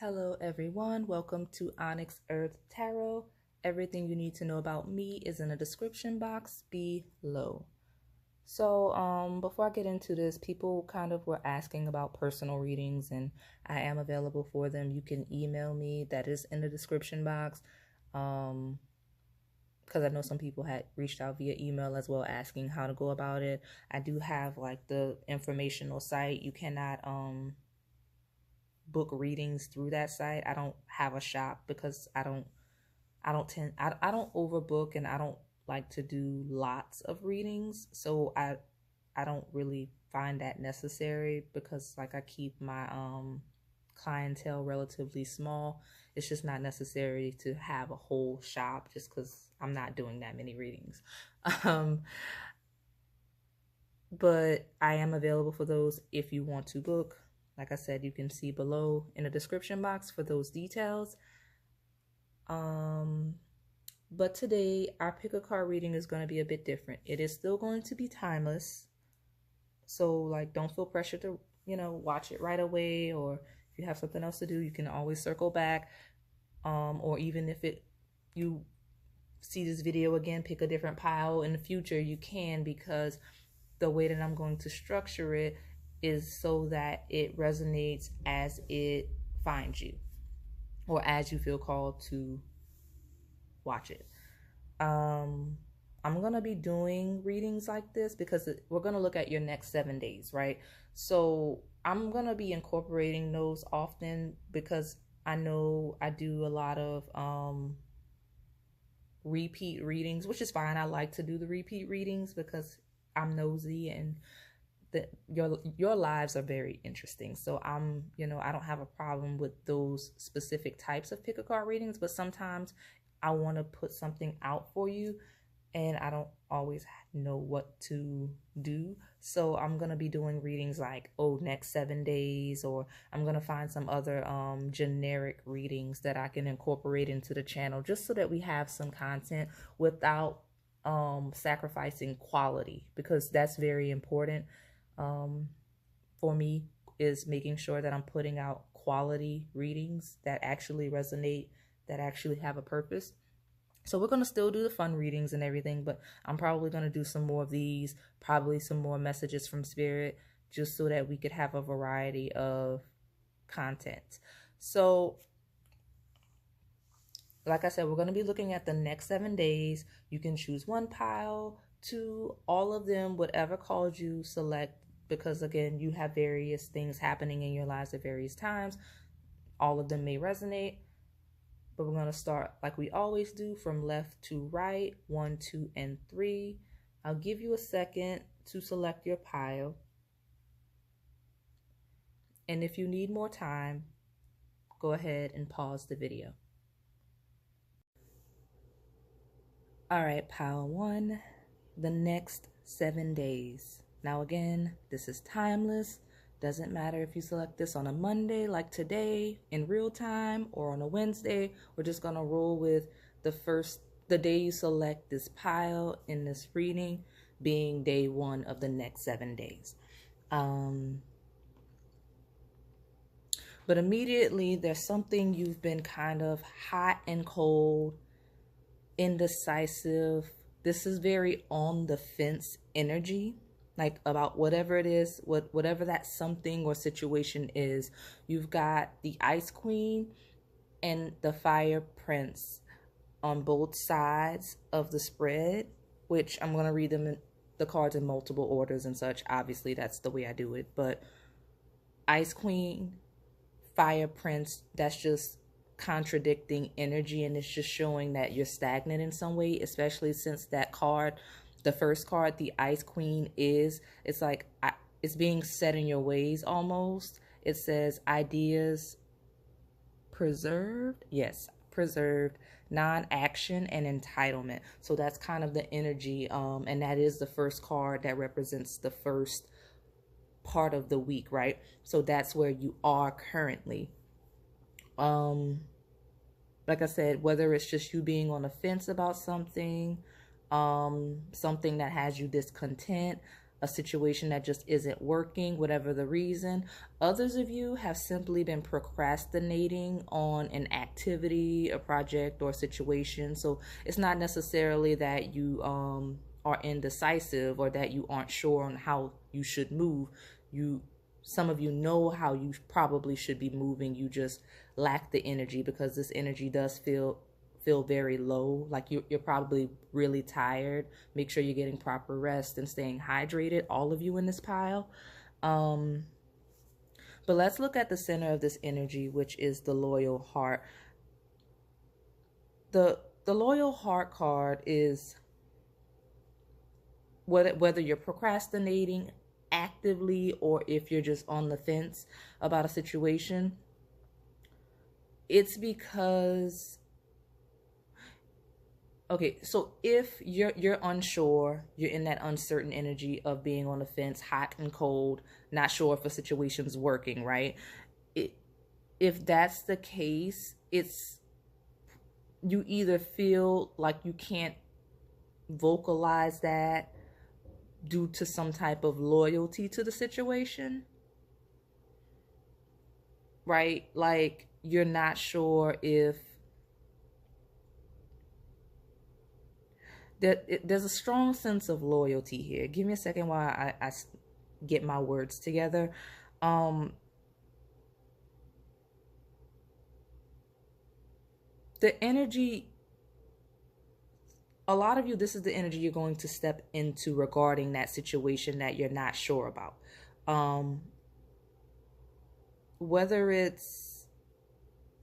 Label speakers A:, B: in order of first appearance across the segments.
A: Hello everyone, welcome to Onyx Earth Tarot. Everything you need to know about me is in the description box below. So before I get into this, people kind of were asking about personal readings and I am available for them. You can email me, that is in the description box. Because I know some people had reached out via email as well asking how to go about it. I do have like the informational site. You cannot book readings through that site. I don't have a shop because I don't overbook, and I don't like to do lots of readings, so I don't really find that necessary because like I keep my clientele relatively small. It's just not necessary to have a whole shop just because I'm not doing that many readings. But I am available for those if you want to book. Like I said, you can see below in the description box for those details. But today our pick a card reading is going to be a bit different. It is still going to be timeless. So like, don't feel pressure to, watch it right away, or if you have something else to do, you can always circle back. Or even if you see this video again, pick a different pile in the future, you can, because the way that I'm going to structure it is so that it resonates as it finds you, or as you feel called to watch it. I'm going to be doing readings like this because we're going to look at your next 7 days, right? So I'm going to be incorporating those often because I know I do a lot of repeat readings, which is fine. I like to do the repeat readings because I'm nosy, and your lives are very interesting. So I don't have a problem with those specific types of pick a card readings, but sometimes I want to put something out for you and I don't always know what to do. So I'm going to be doing readings like, next 7 days, or I'm going to find some other generic readings that I can incorporate into the channel just so that we have some content without sacrificing quality, because that's very important for me, is making sure that I'm putting out quality readings that actually resonate, that actually have a purpose. So we're going to still do the fun readings and everything, but I'm probably going to do some more of these, probably some more messages from spirit, just so that we could have a variety of content. So like I said, we're going to be looking at the next 7 days. You can choose one pile, two, all of them, whatever calls you, select, because again, you have various things happening in your lives at various times. All of them may resonate, but we're going to start like we always do, from left to right, 1, 2, and 3. I'll give you a second to select your pile. And if you need more time, go ahead and pause the video. All right, pile 1, the next 7 days. Now again, this is timeless. Doesn't matter if you select this on a Monday like today in real time, or on a Wednesday. We're just gonna roll with the day you select this pile in this reading being day 1 of the next 7 days. But immediately there's something you've been kind of hot and cold, indecisive. This is very on the fence energy, like about whatever it is, whatever that something or situation is. You've got the Ice Queen and the Fire Prince on both sides of the spread, which I'm going to read the cards in multiple orders and such. Obviously, that's the way I do it. But Ice Queen, Fire Prince, that's just contradicting energy, and it's just showing that you're stagnant in some way, especially since that card, the first card, the Ice Queen, it's like it's being set in your ways almost. It says ideas preserved, yes, preserved, non-action, and entitlement. So that's kind of the energy, and that is the first card that represents the first part of the week, right? So that's where you are currently. Like I said, whether it's just you being on the fence about something, something that has you discontent, a situation that just isn't working, whatever the reason. Others of you have simply been procrastinating on an activity, a project, or situation. So it's not necessarily that you are indecisive or that you aren't sure on how you should move. Some of you know how you probably should be moving. You just lack the energy, because this energy does feel very low. Like you're probably really tired. Make sure you're getting proper rest and staying hydrated, all of you in this pile. But let's look at the center of this energy, which is the loyal heart. The loyal heart card is whether you're procrastinating actively or if you're just on the fence about a situation. It's because, okay, so if you're unsure, you're in that uncertain energy of being on the fence, hot and cold, not sure if a situation's working, right? If that's the case, it's, you either feel like you can't vocalize that due to some type of loyalty to the situation, right? Like you're not sure if there's a strong sense of loyalty here. Give me a second while I get my words together. The energy, a lot of you, this is the energy you're going to step into regarding that situation that you're not sure about. Whether it's,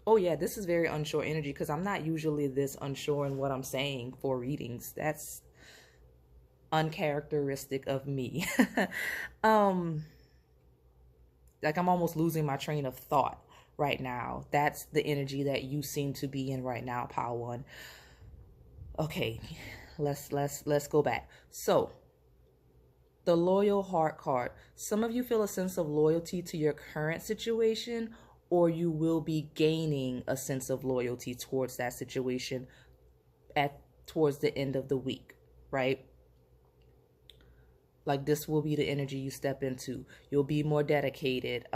A: oh yeah, this is very unsure energy, because I'm not usually this unsure in what I'm saying for readings. That's uncharacteristic of me. Like I'm almost losing my train of thought right now. That's the energy that you seem to be in right now, pile one. Okay, let's go back. So the loyal heart card. Some of you feel a sense of loyalty to your current situation, or you will be gaining a sense of loyalty towards that situation towards the end of the week, right? Like this will be the energy you step into. You'll be more dedicated.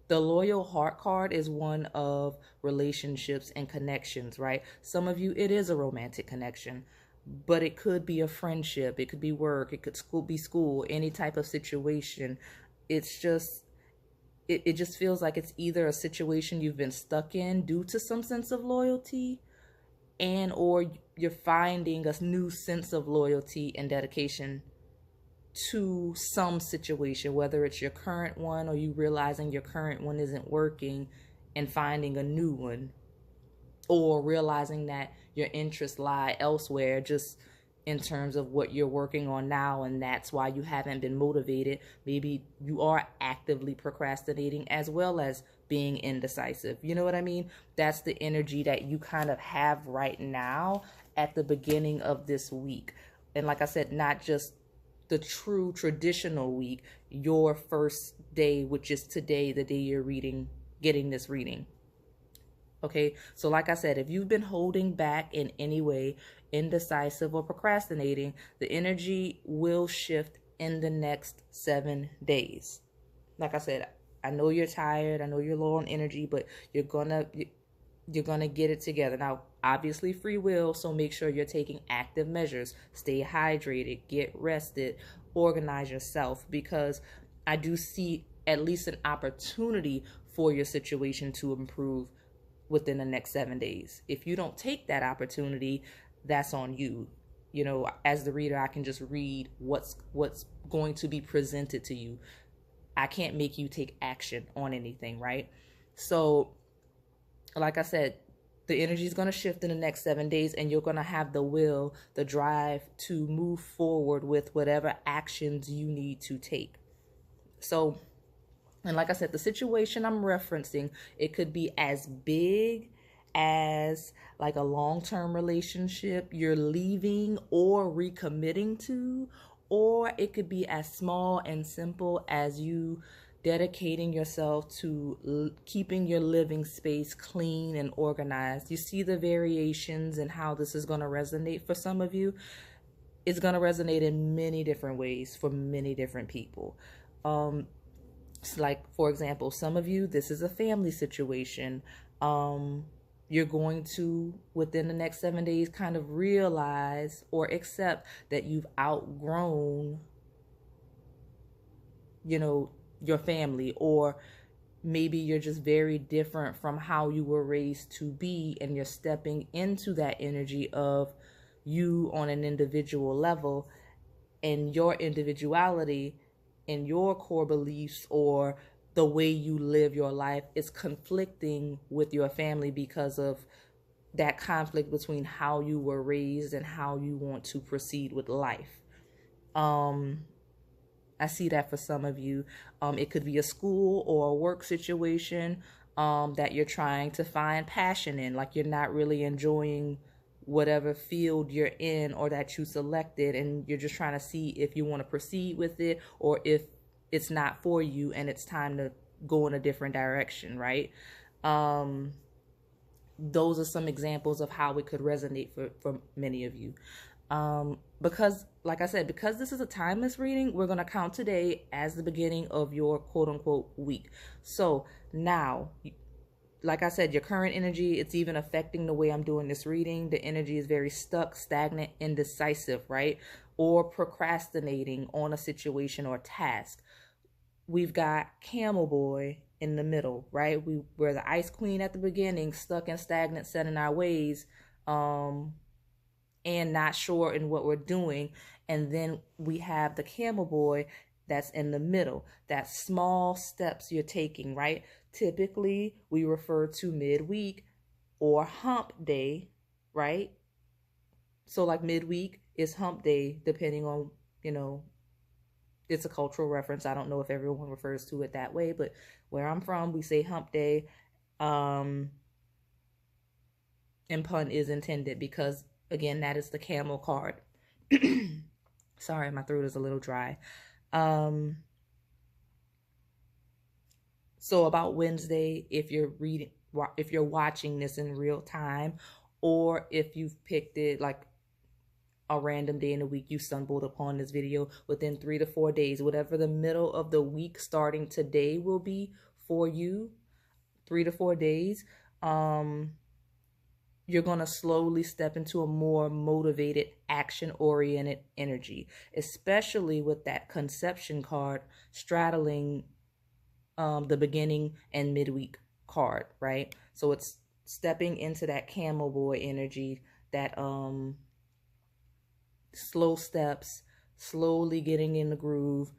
A: The loyal heart card is one of relationships and connections, right? Some of you, it is a romantic connection, but it could be a friendship. It could be work. It could be school, any type of situation. It's just, it just feels like it's either a situation you've been stuck in due to some sense of loyalty, and or you're finding a new sense of loyalty and dedication to some situation, whether it's your current one or you realizing your current one isn't working and finding a new one, or realizing that your interests lie elsewhere just in terms of what you're working on now, and that's why you haven't been motivated. Maybe you are actively procrastinating as well as being indecisive. You know what I mean? That's the energy that you kind of have right now at the beginning of this week. And like I said, not just the true traditional week, your first day, which is today, the day you're getting this reading. Okay, so like I said, if you've been holding back in any way, indecisive or procrastinating, the energy will shift in the next 7 days. Like I said, I know you're tired, I know you're low on energy, but you're gonna get it together. Now, obviously free will, so make sure you're taking active measures. Stay hydrated, get rested, organize yourself, because I do see at least an opportunity for your situation to improve within the next 7 days. If you don't take that opportunity, that's on you. You know, as the reader, I can just read what's going to be presented to you. I can't make you take action on anything, right? So like I said, the energy is going to shift in the next 7 days, and you're going to have the will, the drive to move forward with whatever actions you need to take. So, and like I said, the situation I'm referencing, it could be as big as like a long-term relationship you're leaving or recommitting to, or it could be as small and simple as you dedicating yourself to keeping your living space clean and organized. You see the variations and how this is going to resonate for some of you. it's going to resonate in many different ways for many different people. Like, for example, some of you, this is a family situation. You're going to, within the next 7 days, kind of realize or accept that you've outgrown, your family, or maybe you're just very different from how you were raised to be, and you're stepping into that energy of you on an individual level, and your individuality and your core beliefs or the way you live your life is conflicting with your family because of that conflict between how you were raised and how you want to proceed with life. I see that for some of you. It could be a school or a work situation that you're trying to find passion in, like you're not really enjoying whatever field you're in or that you selected, and you're just trying to see if you want to proceed with it or if it's not for you and it's time to go in a different direction, right? Those are some examples of how it could resonate for many of you. Because, like I said, because this is a timeless reading, we're going to count today as the beginning of your quote unquote week. So now, like I said, your current energy, it's even affecting the way I'm doing this reading. The energy is very stuck, stagnant, indecisive, right? Or procrastinating on a situation or task. We've got Camel Boy in the middle, right? We're the Ice Queen at the beginning, stuck and stagnant, set in our ways, and not sure in what we're doing. And then we have the Camel Boy that's in the middle. That's small steps you're taking, right? Typically, we refer to midweek or hump day, right? So like midweek is hump day, depending on, it's a cultural reference. I don't know if everyone refers to it that way, but where I'm from, we say hump day. And pun is intended because, again, that is the camel card. Sorry, my throat is a little dry. So about Wednesday, if you're watching this in real time, or if you've picked it like a random day in the week, you stumbled upon this video within 3 to 4 days, whatever the middle of the week starting today will be for you, 3 to 4 days, you're going to slowly step into a more motivated, action-oriented energy, especially with that conception card straddling the beginning and midweek card, right? So it's stepping into that camel boy energy, that slow steps, slowly getting in the groove,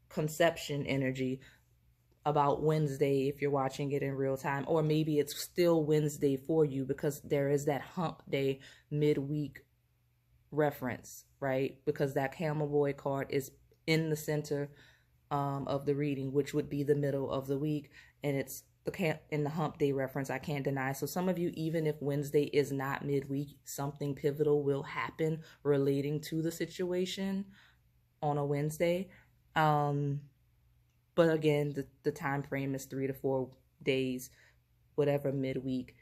A: conception energy about Wednesday if you're watching it in real time, or maybe it's still Wednesday for you because there is that hump day midweek reference, right? Because that camel boy card is in the center of the reading, which would be the middle of the week, and it's in the hump day reference, I can't deny. So some of you, even if Wednesday is not midweek, something pivotal will happen relating to the situation on a Wednesday. But again, the time frame is 3 to 4 days, whatever midweek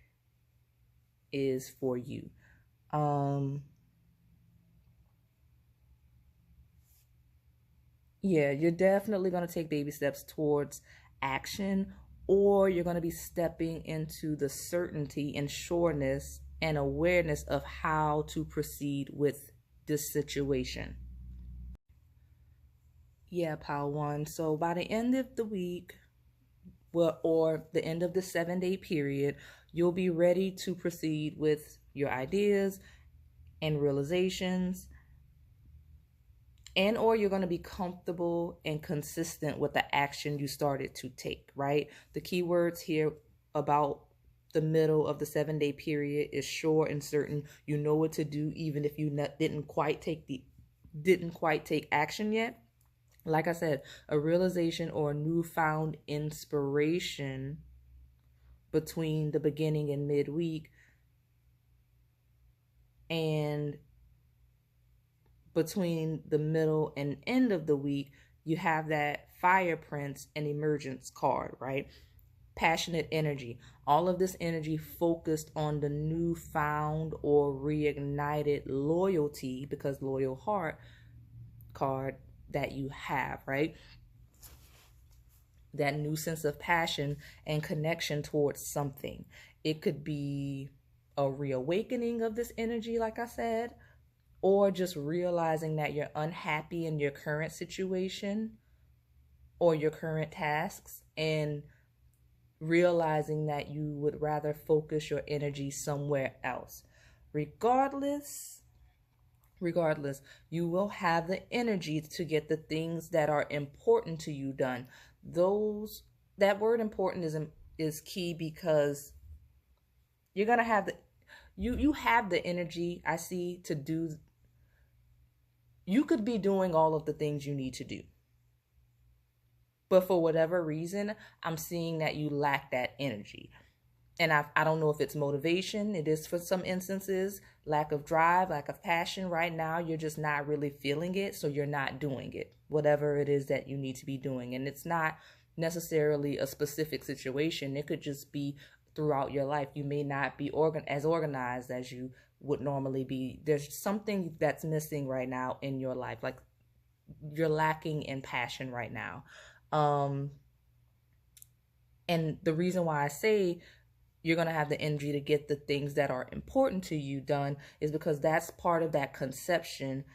A: is for you. Yeah, you're definitely going to take baby steps towards action, or you're going to be stepping into the certainty and sureness and awareness of how to proceed with this situation. Yeah, pile one. So by the end of the week, well, or the end of the 7-day period, you'll be ready to proceed with your ideas and realizations, and or you're going to be comfortable and consistent with the action you started to take, right? The keywords here about the middle of the 7-day period is sure and certain. You know what to do even if you didn't quite take action yet. Like I said, a realization or a newfound inspiration between the beginning and midweek, and between the middle and end of the week, you have that fire prince and emergence card, right? passionate energy. All of this energy focused on the newfound or reignited loyalty, because loyal heart card that you have, right? That new sense of passion and connection towards something. It could be a reawakening of this energy, like I said, or just realizing that you're unhappy in your current situation or your current tasks, and realizing that you would rather focus your energy somewhere else. Regardless, you will have the energy to get the things that are important to you done. That word important is key, because you're going to have you have the energy, I see, to do. You could be doing all of the things you need to do, but for whatever reason, I'm seeing that you lack that energy. And I don't know if it's motivation. It is for some instances, lack of drive, lack of passion. Right now, you're just not really feeling it, so you're not doing it, whatever it is that you need to be doing. And it's not necessarily a specific situation. It could just be throughout your life. You may not be as organized as you would normally be. There's something that's missing right now in your life. Like, you're lacking in passion right now. And the reason why I say you're going to have the energy to get the things that are important to you done is because that's part of that conception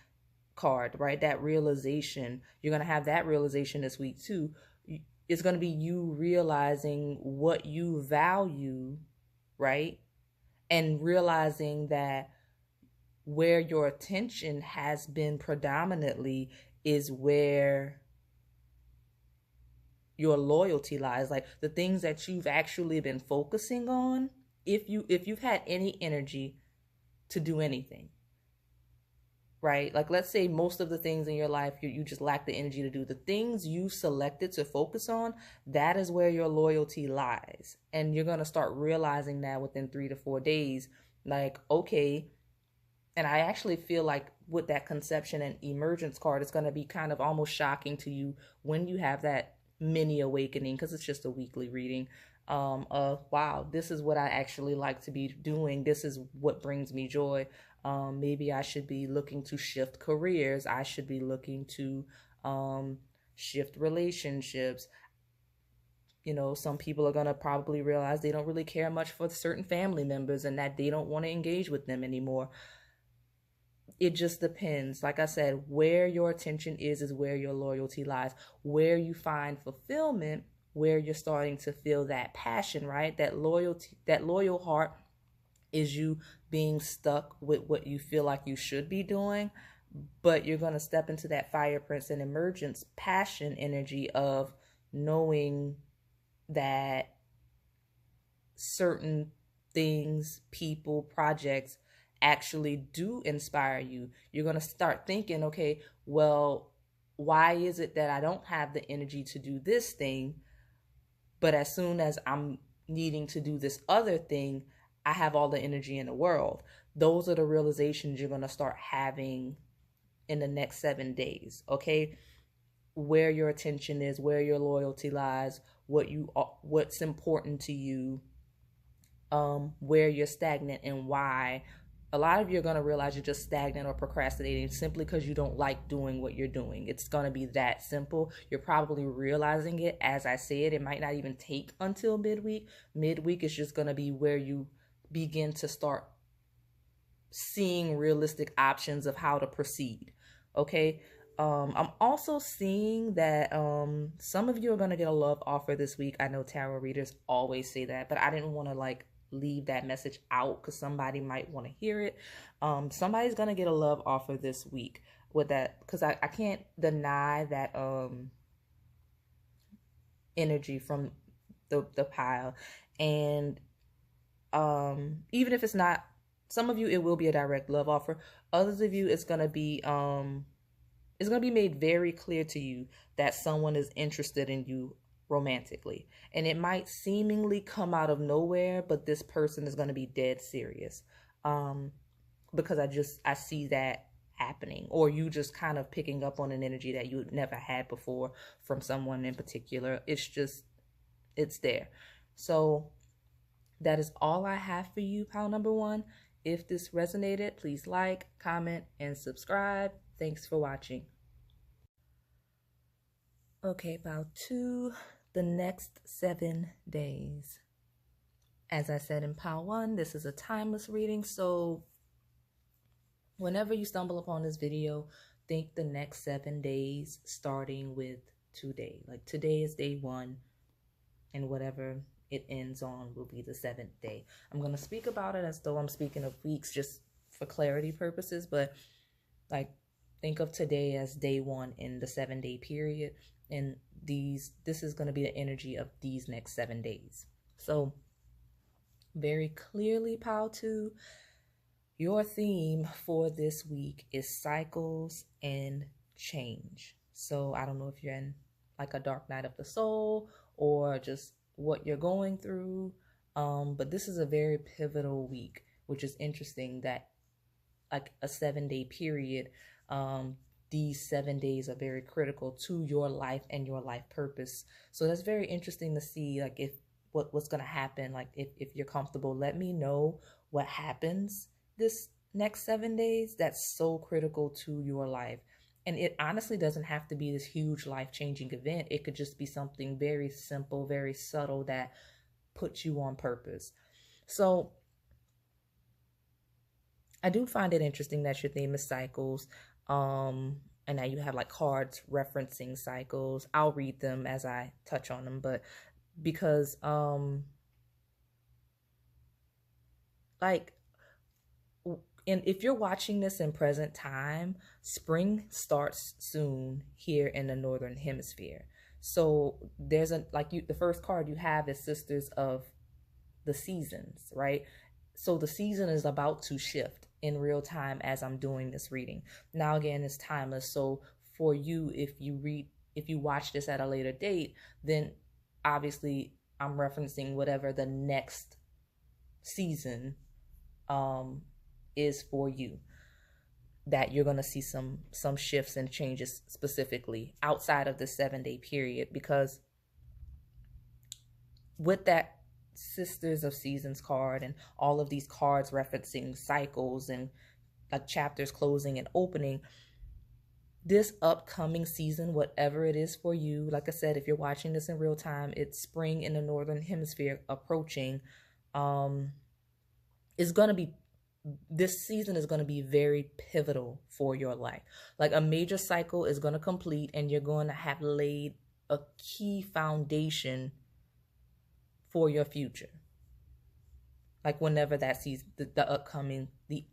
A: card, right? That realization. You're going to have that realization this week too. It's going to be you realizing what you value, right? And realizing that where your attention has been predominantly is where your loyalty lies. Like, the things that you've actually been focusing on, if you've had any energy to do anything, right? Like, let's say most of the things in your life you just lack the energy to do. The things you selected to focus on, that is where your loyalty lies. And you're going to start realizing that within 3 to 4 days. Like, okay. And I actually feel like with that conception and emergence card, it's going to be kind of almost shocking to you when you have that mini awakening, because it's just a weekly reading, of, wow, this is what I actually like to be doing. This is what brings me joy. Maybe I should be looking to shift careers. I should be looking to shift relationships. You know, some people are going to probably realize they don't really care much for certain family members and that they don't want to engage with them anymore. It just depends. Like I said, where your attention is where your loyalty lies. Where you find fulfillment, where you're starting to feel that passion, right? That loyalty, that loyal heart is you being stuck with what you feel like you should be doing. But you're going to step into that fire prince and emergence passion energy of knowing that certain things, people, projects actually do inspire you. You're going to start thinking, okay, well, why is it that I don't have the energy to do this thing, but as soon as I'm needing to do this other thing, I have all the energy in the world? Those are the realizations you're going to start having in the next 7 days, okay? Where your attention is, where your loyalty lies, what's important to you, where you're stagnant and why. A lot of you are going to realize you're just stagnant or procrastinating simply because you don't like doing what you're doing. It's going to be that simple. You're probably realizing it as I say it. It might not even take until midweek. Midweek is just going to be where you begin to start seeing realistic options of how to proceed. Okay. I'm also seeing that some of you are going to get a love offer this week. I know tarot readers always say that, but I didn't want to leave that message out because somebody might want to hear it. Somebody's going to get a love offer this week with that, because I can't deny that energy from the pile. And even if it's not, some of you, it will be a direct love offer. Others of you, it's going to be made very clear to you that someone is interested in you romantically. And it might seemingly come out of nowhere, but this person is going to be dead serious. Because I see that happening, or you just kind of picking up on an energy that you never had before from someone in particular. It's there. So that is all I have for you, pile number one. If this resonated, please like, comment, and subscribe. Thanks for watching. Okay, pile two, the next 7 days. As I said in pile one, this is a timeless reading, so whenever you stumble upon this video, think the next 7 days starting with today. Like today is day one, and whatever it ends on will be the 7th day. I'm going to speak about it as though I'm speaking of weeks just for clarity purposes, but like think of today as day one in the 7-day period, and this is going to be the energy of these next 7 days. So very clearly, pile two, your theme for this week is cycles and change. So I don't know if you're in like a dark night of the soul or just what you're going through, but this is a very pivotal week, which is interesting that like a 7-day period, these 7 days are very critical to your life and your life purpose. So that's very interesting to see, like if what's going to happen. Like if you're comfortable, let me know what happens this next 7 days that's so critical to your life. And it honestly doesn't have to be this huge life-changing event. It could just be something very simple, very subtle that puts you on purpose. So I do find it interesting that your theme is cycles. And now you have like cards referencing cycles. I'll read them as I touch on them, but because like, and if you're watching this in present time, spring starts soon here in the northern hemisphere. So there's the first card you have is Sisters of the Seasons, right? So the season is about to shift in real time as I'm doing this reading. Now again, it's timeless. So for you, if you watch this at a later date, then obviously I'm referencing whatever the next season is for you, that you're going to see some shifts and changes specifically outside of the 7-day period, because with that Sisters of Seasons card and all of these cards referencing cycles and like chapters closing and opening, this upcoming season, whatever it is for you, like I said, if you're watching this in real time, it's spring in the northern hemisphere approaching. This season is going to be very pivotal for your life. Like a major cycle is going to complete, and you're going to have laid a key foundation for your future. Like whenever that season, the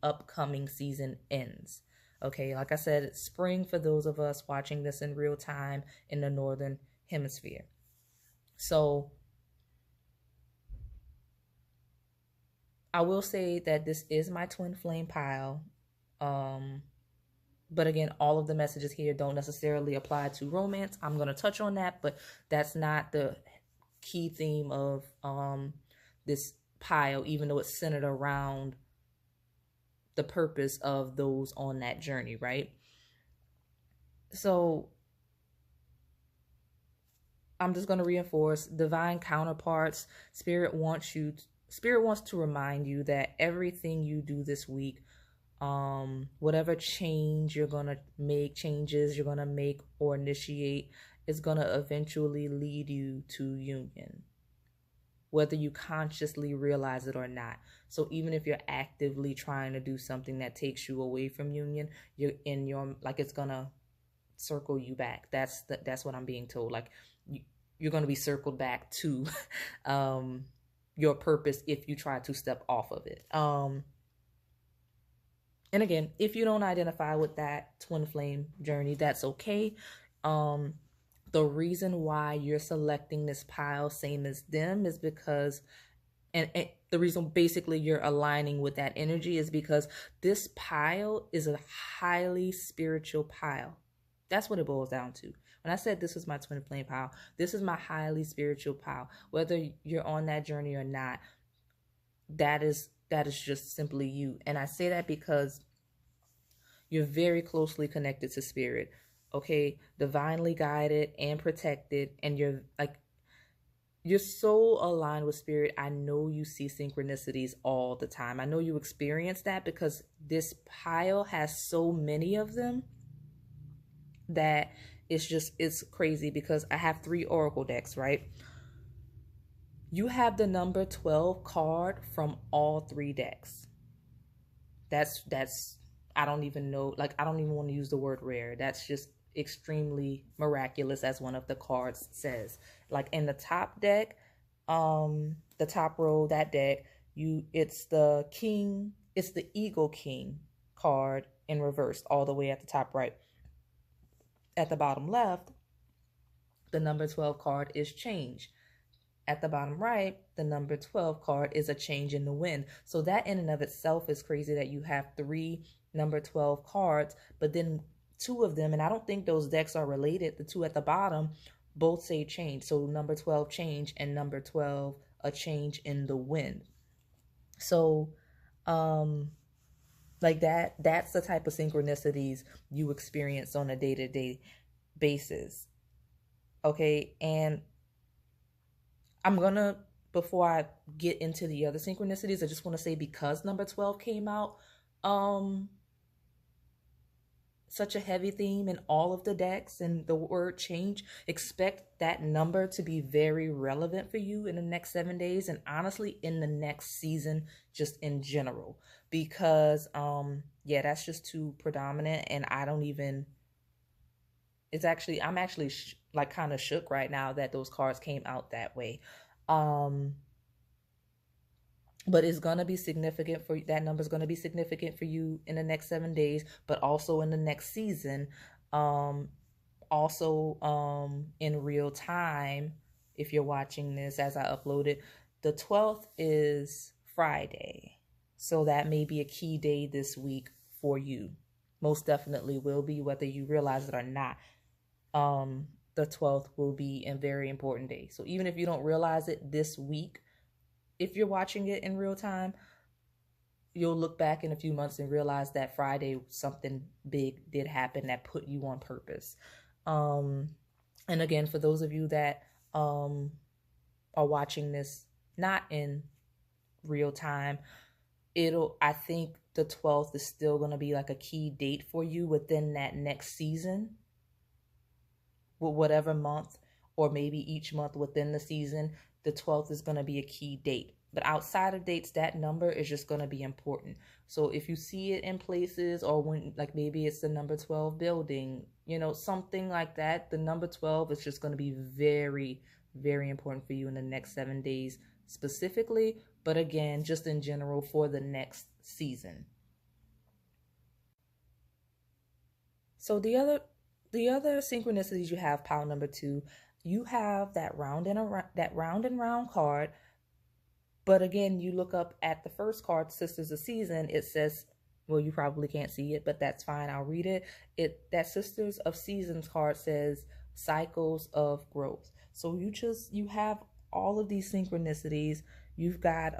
A: upcoming season ends. Okay, like I said, it's spring for those of us watching this in real time in the northern hemisphere. So I will say that this is my twin flame pile. But again, all of the messages here don't necessarily apply to romance. I'm going to touch on that, but that's not the key theme of this pile, even though it's centered around the purpose of those on that journey, right? So I'm just going to reinforce divine counterparts. Spirit wants to remind you that everything you do this week, whatever changes you're going to make or initiate, is going to eventually lead you to union, whether you consciously realize it or not. So even if you're actively trying to do something that takes you away from union, it's going to circle you back. That's what I'm being told. Like you're going to be circled back to your purpose if you try to step off of it. And again, if you don't identify with that twin flame journey, that's okay. The reason why you're selecting this pile, same as them, is because, and the reason basically you're aligning with that energy is because this pile is a highly spiritual pile. That's what it boils down to. When I said this was my twin flame pile, this is my highly spiritual pile. Whether you're on that journey or not, that is just simply you. And I say that because you're very closely connected to spirit, okay? Divinely guided and protected, and you're like, you're so aligned with spirit. I know you see synchronicities all the time. I know you experience that because this pile has so many of them that it's crazy, because I have 3 oracle decks, right? You have the number 12 card from all 3 decks. That's I don't even know, like, I don't even want to use the word rare. That's just extremely miraculous, as one of the cards says. Like in the top deck, the top row, that deck, it's the king, it's the Eagle King card in reverse, all the way at the top right. At the bottom left, the number 12 card is change. At the bottom right, the number 12 card is a change in the wind. So that in and of itself is crazy, that you have 3 number 12 cards, but then 2 of them, and I don't think those decks are related, the 2 at the bottom both say change. So number 12 change and number 12 a change in the wind. So like that's the type of synchronicities you experience on a day-to-day basis. Okay, and I'm gonna, before I get into the other synchronicities, I just want to say, because number 12 came out, such a heavy theme in all of the decks and the word change, expect that number to be very relevant for you in the next 7 days, and honestly in the next season, just in general, because yeah, that's just too predominant. And I don't even, I'm actually like kind of shook right now that those cards came out that way. But it's going to be significant for that number is going to be significant for you in the next 7 days, but also in the next season. Also in real time, if you're watching this as I upload it, the 12th is Friday. So that may be a key day this week for you. Most definitely will be, whether you realize it or not. The 12th will be a very important day. So even if you don't realize it this week, if you're watching it in real time, you'll look back in a few months and realize that Friday something big did happen that put you on purpose. And again, for those of you that are watching this not in real time, I think the 12th is still going to be like a key date for you within that next season, with whatever month, or maybe each month within the season. The 12th is going to be a key date. But outside of dates, that number is just going to be important. So if you see it in places, or when, like, maybe it's the number 12 building, something like that, the number 12 is just going to be very, very important for you in the next 7 days specifically. But again, just in general for the next season. So the other synchronicities you have, pile number 2, you have that round and round card. But again, you look up at the first card, Sisters of Season, it says, well, you probably can't see it, but that's fine, I'll read it. That Sisters of Seasons card says cycles of growth. So you have all of these synchronicities. You've got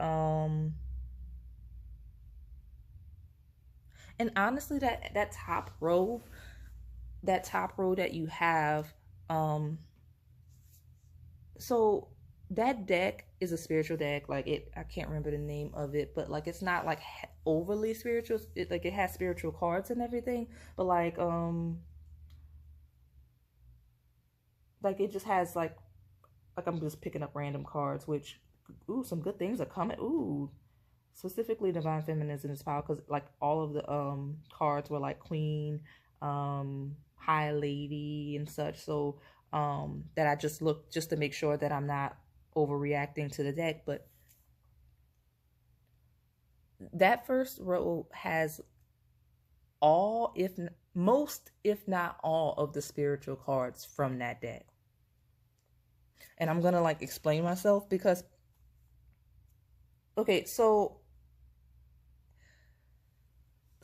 A: and honestly, that top row that you have, so that deck is a spiritual deck. Like, I can't remember the name of it, but like, it's not like overly spiritual. It has spiritual cards and everything, but like it just has like I'm just picking up random cards, which, ooh, some good things are coming. Ooh, specifically Divine Feminine in this pile, because like all of the cards were like Queen, High Lady and such. So that I just looked just to make sure that I'm not overreacting to the deck. But that first row has most, if not all, of the spiritual cards from that deck. And I'm gonna like explain myself, because okay, so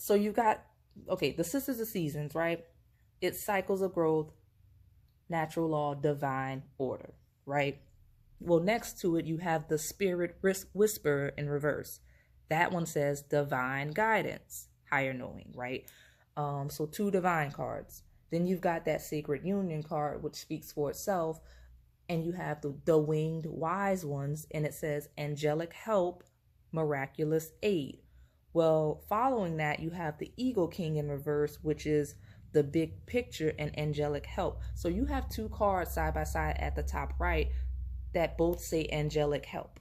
A: you got, okay, the Sisters of Seasons, right? It's cycles of growth, natural law, divine order, right? Well, next to it, you have the Spirit Whisperer in reverse. That one says divine guidance, higher knowing, right? So 2 divine cards. Then you've got that Sacred Union card, which speaks for itself. and you have the winged wise ones, and it says angelic help, miraculous aid. Well, following that, you have the Eagle King in reverse, which is the big picture and angelic help. So you have two cards side by side at the top right that both say angelic help.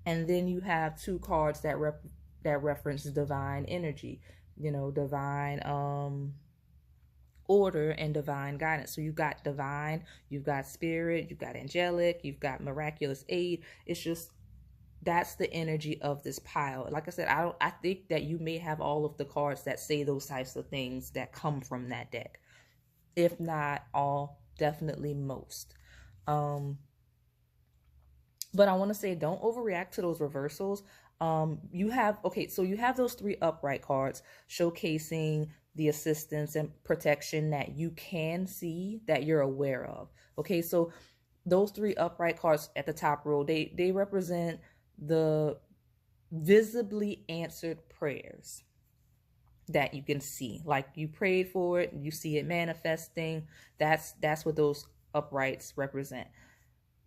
A: And then you have two cards that reference divine energy, divine order and divine guidance. So you've got divine, you've got spirit, you've got angelic, you've got miraculous aid. It's just, that's the energy of this pile. Like I said, I think that you may have all of the cards that say those types of things that come from that deck. If not all, definitely most. But I want to say, don't overreact to those reversals. You have those three upright cards showcasing the assistance and protection that you can see, that you're aware of. Okay, so those three upright cards at the top row, they represent the visibly answered prayers that you can see. Like, you prayed for it, you see it manifesting. That's what those uprights represent.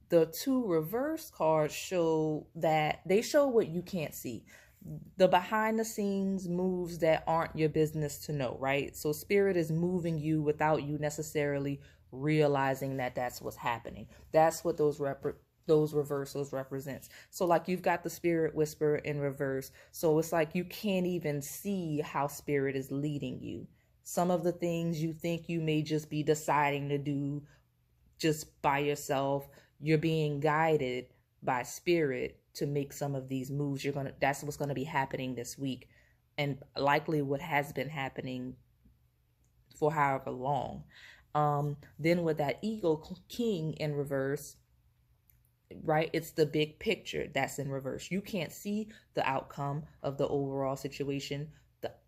A: The two reverse cards show what you can't see. The behind the scenes moves that aren't your business to know, right? So spirit is moving you without you necessarily realizing that that's what's happening. That's what those reversals represents. So like, you've got the spirit whisper in reverse. So it's like you can't even see how spirit is leading you. Some of the things you think you may just be deciding to do just by yourself, you're being guided by spirit to make some of these moves. That's what's going to be happening this week, and likely what has been happening for however long. Then with that Eagle King in reverse, right, it's the big picture that's in reverse. You can't see the outcome of the overall situation,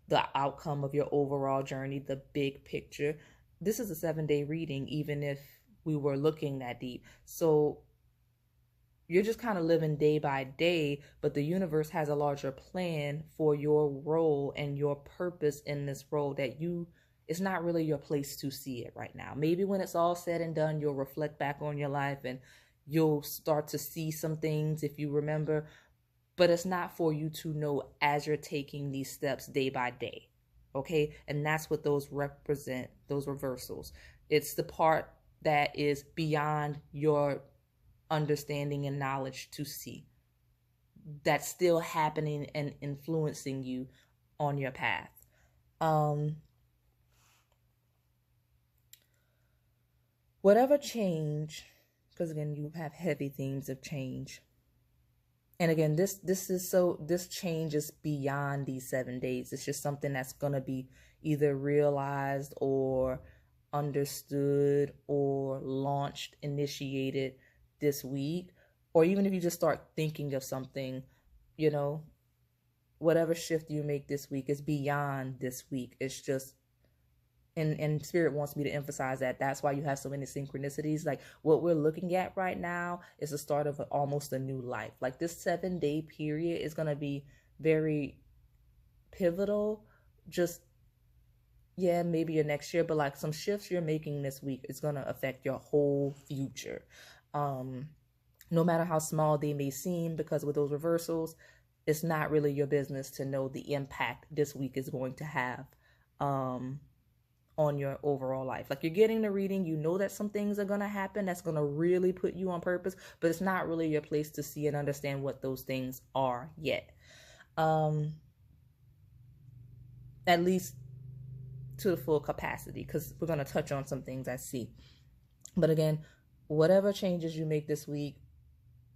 A: the outcome of your overall journey, the big picture. This is a 7-day reading, even if we were looking that deep. So you're just kind of living day by day, but the universe has a larger plan for your role and your purpose in this role that it's not really your place to see it right now. Maybe when it's all said and done, you'll reflect back on your life and you'll start to see some things if you remember, but it's not for you to know as you're taking these steps day by day. Okay. And that's what those represent, those reversals. It's the part that is beyond your understanding and knowledge to see, that's still happening and influencing you on your path. Whatever change, because again, you have heavy themes of change. And again, this change is beyond these 7 days. It's just something that's going to be either realized or understood or launched, initiated this week. Or even if you just start thinking of something, whatever shift you make this week is beyond this week. It's just, and spirit wants me to emphasize that. That's why you have so many synchronicities. Like, what we're looking at right now is the start of almost a new life. Like, this 7-day period is going to be very pivotal. Just, yeah, maybe your next year, but like, some shifts you're making this week is going to affect your whole future. No matter how small they may seem, because with those reversals, it's not really your business to know the impact this week is going to have on your overall life. Like, you're getting the reading, you know that some things are going to happen that's going to really put you on purpose, but it's not really your place to see and understand what those things are yet. At least to the full capacity, because we're going to touch on some things I see. But again, whatever changes you make this week,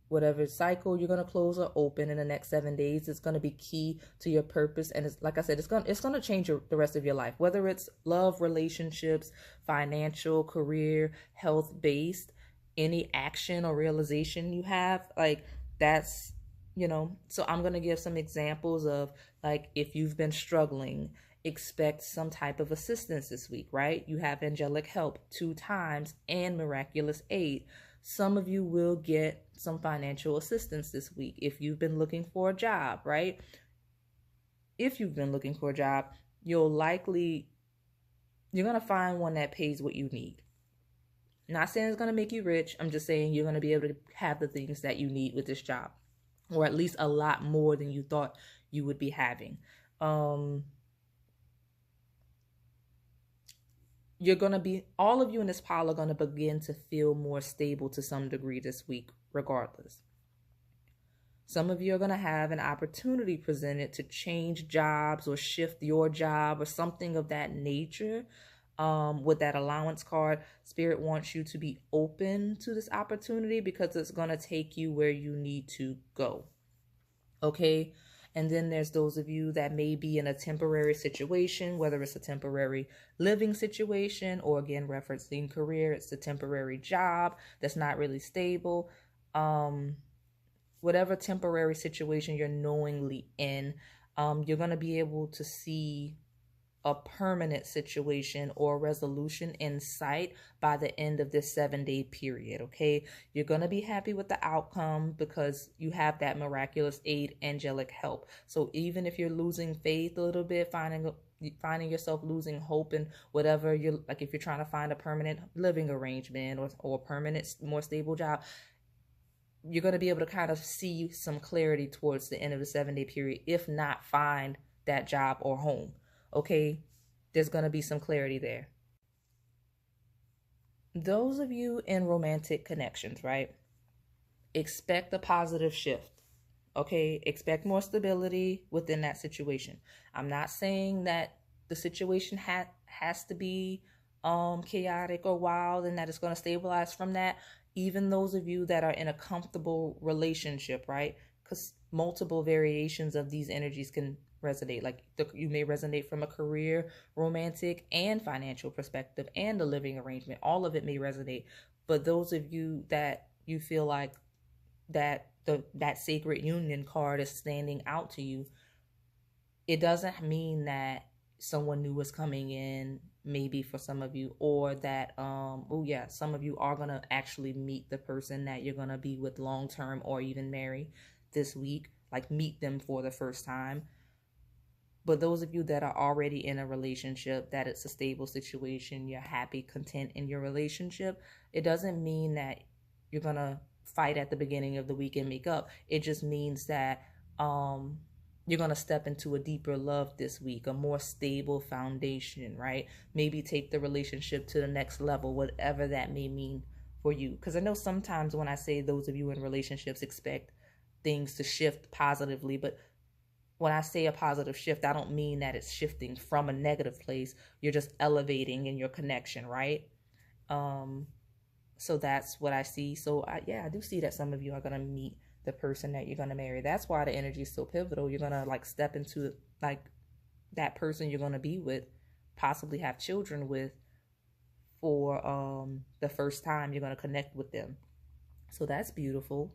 A: whatever cycle you're going to close or open in the next 7 days, it's going to be key to your purpose. And it's, like I said, it's going to change the rest of your life, whether it's love, relationships, financial, career, health based, any action or realization you have, like, that's, so I'm going to give some examples of, like, if you've been struggling, expect some type of assistance this week, right? You have angelic help 2 times and miraculous aid. Some of you will get some financial assistance this week. If you've been looking for a job, right? If you've been looking for a job, you're going to find one that pays what you need. Not saying it's going to make you rich. I'm just saying you're going to be able to have the things that you need with this job, or at least a lot more than you thought you would be having. You're going to be, all of you in this pile are going to begin to feel more stable to some degree this week, regardless. Some of you are going to have an opportunity presented to change jobs or shift your job or something of that nature. With that allowance card, Spirit wants you to be open to this opportunity because it's going to take you where you need to go. Okay? And then there's those of you that may be in a temporary situation, whether it's a temporary living situation or, again, referencing career, it's a temporary job that's not really stable. Whatever temporary situation you're knowingly in, you're going to be able to see a permanent situation or resolution in sight by the end of this 7-day period. Okay, you're going to be happy with the outcome because you have that miraculous aid, angelic help. So even if you're losing faith a little bit, finding yourself losing hope in whatever you're like, if you're trying to find a permanent living arrangement or permanent, more stable job, you're going to be able to kind of see some clarity towards the end of the 7-day period, if not find that job or home. Okay, there's going to be some clarity there. Those of you in romantic connections, right? Expect a positive shift. Okay, expect more stability within that situation. I'm not saying that the situation has to be chaotic or wild and that it's going to stabilize from that. Even those of you that are in a comfortable relationship, right? Because multiple variations of these energies can resonate. Like you may resonate from a career, romantic, and financial perspective, and a living arrangement. All of it may resonate. But those of you that you feel like that sacred union card is standing out to you, it doesn't mean that someone new is coming in, maybe for some of you, or that some of you are going to actually meet the person that you're going to be with long term or even marry this week, like meet them for the first time. But those of you that are already in a relationship, that it's a stable situation, you're happy, content in your relationship, it doesn't mean that you're going to fight at the beginning of the week and make up. It just means that you're going to step into a deeper love this week, a more stable foundation, right? Maybe take the relationship to the next level, whatever that may mean for you. Because I know sometimes when I say those of you in relationships expect things to shift positively, but when I say a positive shift, I don't mean that it's shifting from a negative place. You're just elevating in your connection, right? So that's what I see. So I do see that some of you are going to meet the person that you're going to marry. That's why the energy is so pivotal. You're going to like step into like that person you're going to be with, possibly have children with for the first time. You're going to connect with them. So that's beautiful.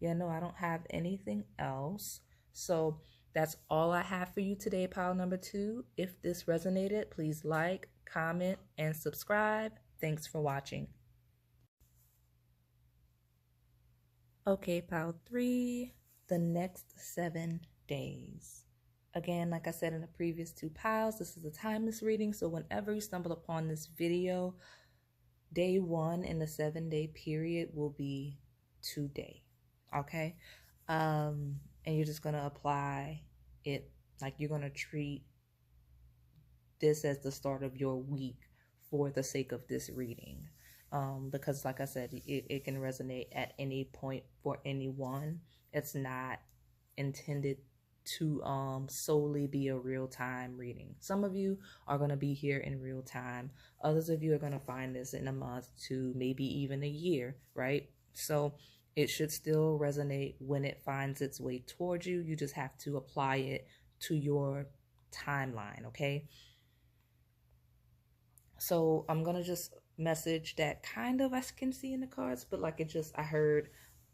A: I don't have anything else. So that's all I have for you today, pile number 2. If this resonated, please like, comment, and subscribe. Thanks for watching. Okay, pile 3, the next 7 days. Again, like I said in the previous 2 piles, this is a timeless reading. So whenever you stumble upon this video, day 1 in the 7-day period will be today. Okay, and you're just going to apply it, like you're going to treat this as the start of your week for the sake of this reading, because like I said, it can resonate at any point for anyone. It's not intended to solely be a real-time reading. Some of you are going to be here in real time. Others of you are going to find this in a month to maybe even a year, right? So it should still resonate when it finds its way towards you. You just have to apply it to your timeline, okay? So I'm going to just message that kind of I can see in the cards, but like I heard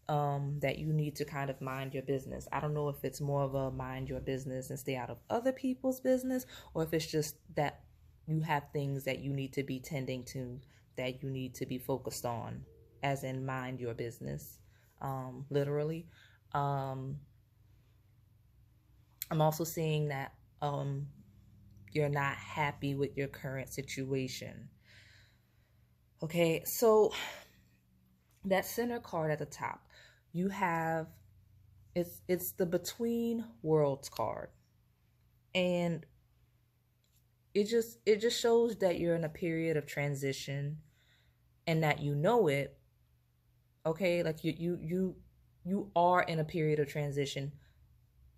A: that you need to kind of mind your business. I don't know if it's more of a mind your business and stay out of other people's business, or if it's just that you have things that you need to be tending to, that you need to be focused on, as in mind your business. Literally. I'm also seeing that you're not happy with your current situation. Okay, so that center card at the top, you have, it's the between worlds card. And it just shows that you're in a period of transition and that you know it. Okay, like you are in a period of transition,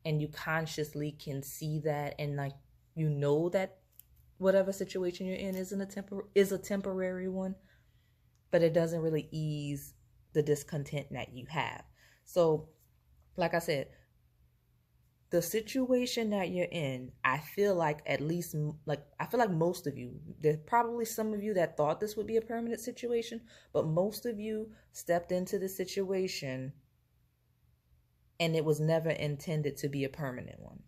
A: and you consciously can see that, and like you know that whatever situation you're in is a temporary one, but it doesn't really ease the discontent that you have. So, like I said, the situation that you're in, I feel like I feel like most of you, there's probably some of you that thought this would be a permanent situation, but most of you stepped into the situation and it was never intended to be a permanent one.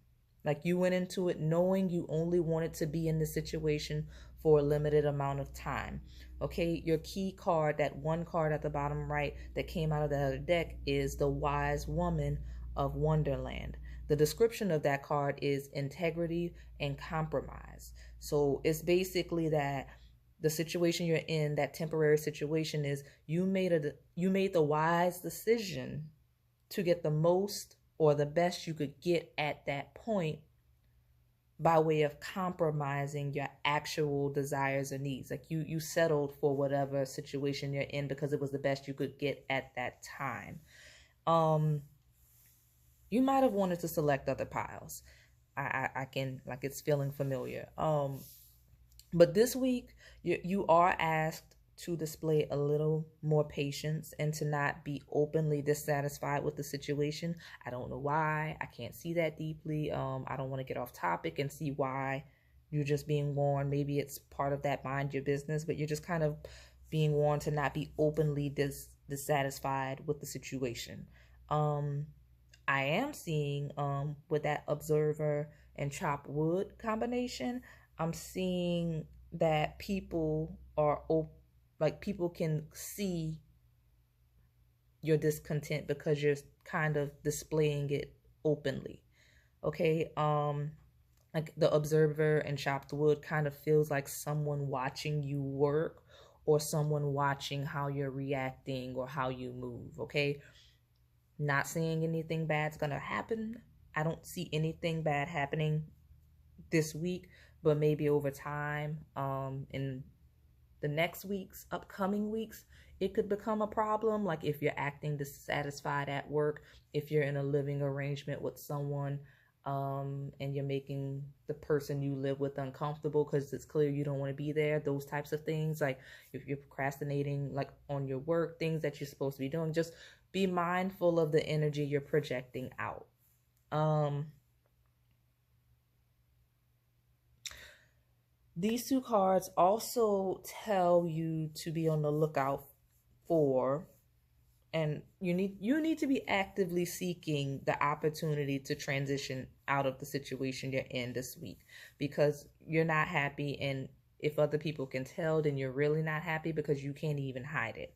A: Like you went into it knowing you only wanted to be in the situation for a limited amount of time. Okay, your key card, that one card at the bottom right that came out of the other deck, is the Wise Woman of Wonderland. The description of that card is integrity and compromise. So it's basically that the situation you're in, that temporary situation, is you made the wise decision to get the most or the best you could get at that point by way of compromising your actual desires or needs. Like you settled for whatever situation you're in because it was the best you could get at that time. You might have wanted to select other piles. I can, like, it's feeling familiar. But this week you are asked to display a little more patience and to not be openly dissatisfied with the situation. I don't know why. I can't see that deeply. I don't want to get off topic and see why you're just being warned. Maybe it's part of that mind your business, but you're just kind of being warned to not be openly dissatisfied with the situation. I am seeing with that observer and chopped wood combination, I'm seeing that people are people can see your discontent because you're kind of displaying it openly. Okay, like the observer and chopped wood kind of feels like someone watching you work, or someone watching how you're reacting or how you move. Okay, not seeing anything bad's gonna happen. I don't see anything bad happening this week, but maybe over time, in the next weeks, upcoming weeks, it could become a problem. Like if you're acting dissatisfied at work, if you're in a living arrangement with someone, and you're making the person you live with uncomfortable because it's clear you don't want to be there, those types of things. Like if you're procrastinating, like on your work, things that you're supposed to be doing, just be mindful of the energy you're projecting out. These two cards also tell you to be on the lookout for, and you need to be actively seeking the opportunity to transition out of the situation you're in this week, because you're not happy, and if other people can tell, then you're really not happy because you can't even hide it.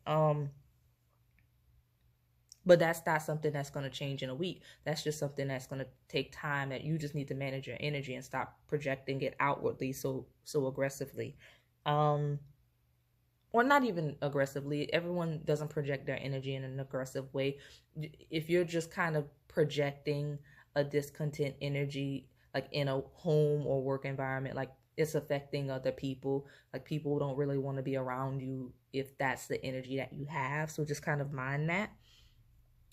A: But that's not something that's going to change in a week. That's just something that's going to take time, that you just need to manage your energy and stop projecting it outwardly so aggressively. Or not even aggressively. Everyone doesn't project their energy in an aggressive way. If you're just kind of projecting a discontent energy, like in a home or work environment, like it's affecting other people. Like people don't really want to be around you if that's the energy that you have. So just kind of mind that.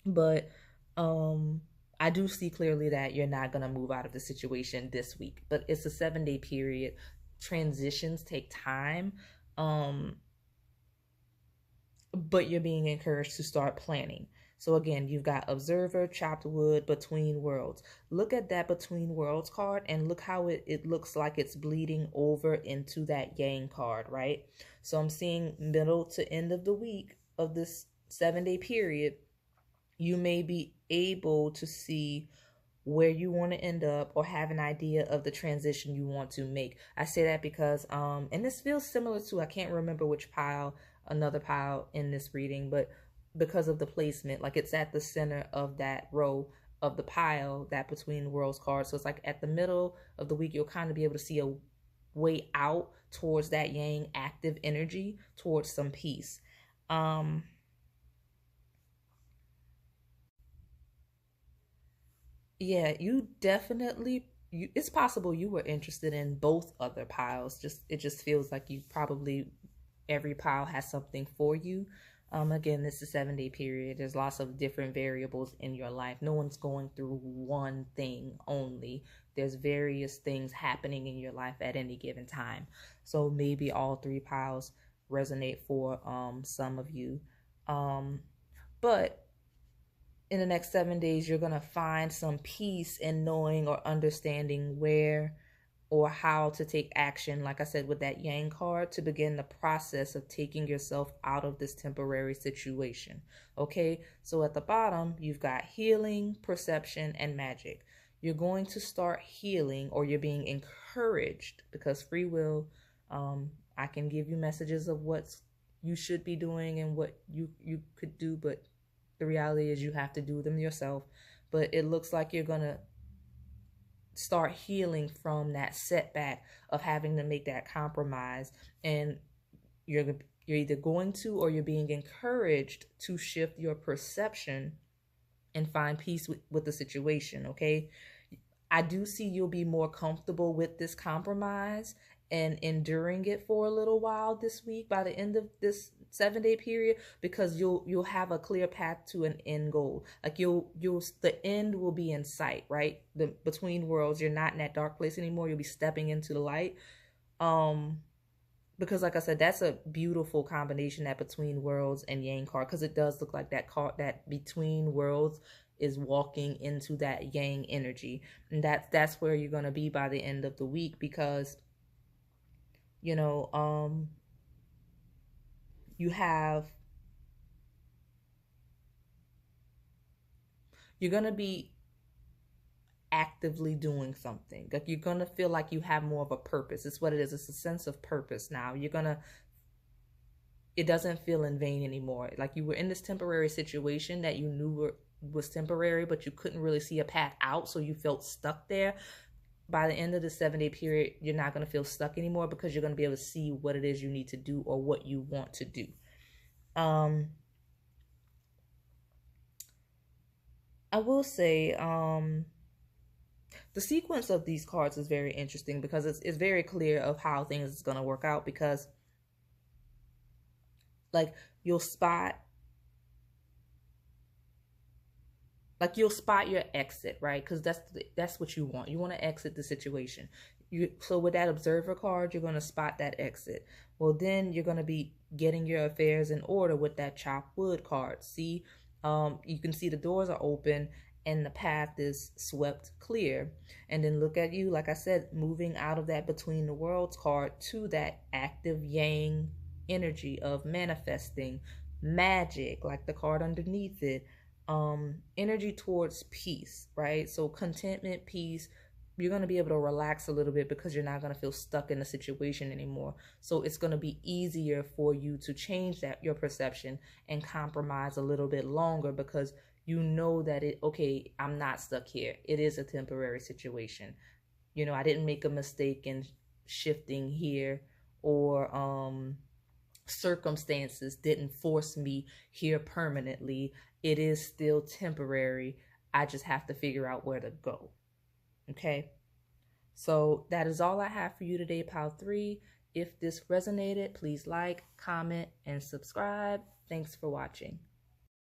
A: But I do see clearly that you're not going to move out of the situation this week, but it's a 7-day period. Transitions take time. But you're being encouraged to start planning. So again, you've got observer, chopped wood, between worlds. Look at that between worlds card and look how it looks like it's bleeding over into that yang card, right? So I'm seeing middle to end of the week of this 7-day period, you may be able to see where you want to end up or have an idea of the transition you want to make. I say that because, and this feels similar to, I can't remember which pile, another pile in this reading, but because of the placement, like it's at the center of that row of the pile, that between worlds card. So it's like at the middle of the week, you'll kind of be able to see a way out towards that yang active energy, towards some peace. Yeah, you definitely, it's possible you were interested in both other piles. Just it just feels like you probably, every pile has something for you. Again, this is a 7-day period. There's lots of different variables in your life. No one's going through one thing only. There's various things happening in your life at any given time. So maybe all three piles resonate for some of you. But in the next 7 days, you're going to find some peace in knowing or understanding where or how to take action, like I said, with that Yang card, to begin the process of taking yourself out of this temporary situation. Okay, so at the bottom, you've got healing, perception, and magic. You're going to start healing, or you're being encouraged, because free will, I can give you messages of what you should be doing and what you could do, but the reality is you have to do them yourself. But it looks like you're going to start healing from that setback of having to make that compromise, and you're either going to, or you're being encouraged to shift your perception and find peace with the situation. Okay, I do see you'll be more comfortable with this compromise and enduring it for a little while this week, by the end of this 7-day period, because you'll have a clear path to an end goal. Like you'll the end will be in sight, right? The between worlds, you're not in that dark place anymore. You'll be stepping into the light. Because like I said, that's a beautiful combination, that between worlds and Yang card, because it does look like that card, that between worlds is walking into that Yang energy. And that's where you're going to be by the end of the week, because you know, you're going to be actively doing something. Like you're going to feel like you have more of a purpose. It's what it is. It's a sense of purpose now. It doesn't feel in vain anymore. Like you were in this temporary situation that you knew was temporary, but you couldn't really see a path out. So you felt stuck there. By the end of the 7-day period, you're not going to feel stuck anymore, because you're going to be able to see what it is you need to do, or what you want to do. I will say, the sequence of these cards is very interesting, because it's very clear of how things is going to work out, because like you'll spot your exit, right? Because that's what you want. You want to exit the situation. So with that observer card, you're going to spot that exit. Well, then you're going to be getting your affairs in order with that chop wood card. See, you can see the doors are open and the path is swept clear. And then look at you, like I said, moving out of that between the worlds card to that active Yang energy of manifesting, magic, like the card underneath it, energy towards peace, right? So contentment, peace. You're going to be able to relax a little bit, because you're not going to feel stuck in the situation anymore. So it's going to be easier for you to change your perception and compromise a little bit longer, because you know that okay, I'm not stuck here. It is a temporary situation. I didn't make a mistake in shifting here, or circumstances didn't force me here permanently. It is still temporary. I just have to figure out where to go. Okay, so that is all I have for you today, Pile 3. If this resonated, please like, comment, and subscribe. Thanks for watching.